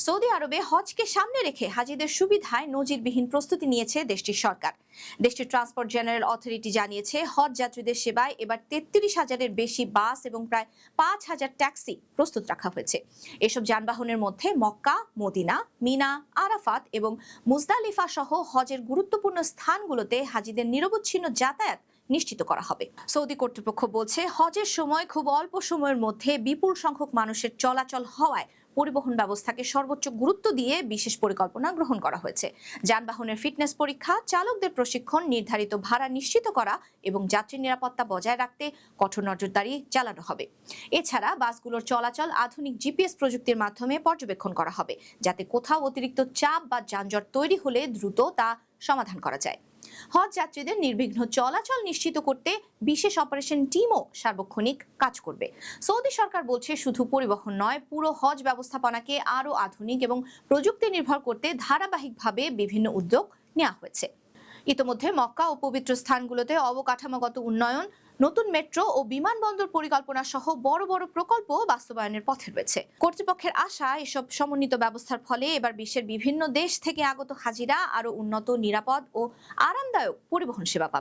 Saudi আরবে হজকে সামনে রেখে হাজিদের সুবিধায় নজিরবিহীন প্রস্তুতি নিয়েছে দেশটির সরকার। দেশটির ট্রান্সপোর্ট জেনারেল অথরিটি জানিয়েছে, হজ যাত্রীদের সেবায় এবার 33,000-এর বেশি বাস এবং প্রায় 5,000 ট্যাক্সি প্রস্তুত রাখা হয়েছে। এসব যানবাহনের মধ্যে মক্কা, মদিনা, মিনা, আরাফাত এবং মুজদালিফা সহ হজের গুরুত্বপূর্ণ স্থানগুলোতে হাজিদের নিরবচ্ছিন্ন যাতায়াত নিশ্চিত করা হবে। সৌদি কর্তৃপক্ষ বলছে, হজের সময় খুব অল্প সময়ের মধ্যে বিপুল সংখ্যক মানুষের চলাচল হওয়ায় পরিবহন ব্যবস্থাকে সর্বোচ্চ গুরুত্ব দিয়ে বিশেষ পরিকল্পনা গ্রহণ করা হয়েছে। যানবাহনের ফিটনেস পরীক্ষা, চালকদের প্রশিক্ষণ, নির্ধারিত ভাড়া নিশ্চিত করা এবং যাত্রী নিরাপত্তা বজায় রাখতে কঠোর নজরদারি চালানো হবে। এছাড়া বাসগুলোর চলাচল আধুনিক জিপিএস প্রযুক্তির মাধ্যমে পর্যবেক্ষণ করা হবে, যাতে কোথাও অতিরিক্ত চাপ বা যানজট তৈরি হলে দ্রুত তা সমাধান করা যায়। হজ যাত্রীদের নির্বিঘ্ন চলাচল নিশ্চিত করতে বিশেষ অপারেশন টিমও সার্বক্ষণিক কাজ করবে। সৌদি সরকার বলছে, শুধু পরিবহন নয়, পুরো হজ ব্যবস্থাপনাকে আরও আধুনিক এবং প্রযুক্তি নির্ভর করতে ধারাবাহিকভাবে বিভিন্ন উদ্যোগ নেওয়া হয়েছে। ইতোমধ্যে মক্কা ও পবিত্র স্থানগুলোতে অবকাঠামোগত উন্নয়ন, নতুন মেট্রো ও বিমানবন্দর পরিকল্পনা সহ বড় বড় প্রকল্প বাস্তবায়নের পথে রয়েছে। কর্তৃপক্ষের আশা, এসব সমন্বিত ব্যবস্থার ফলে এবার বিশ্বের বিভিন্ন দেশ থেকে আগত হাজিরা আরও উন্নত, নিরাপদ ও আরামদায়ক পরিবহন সেবা পাবে।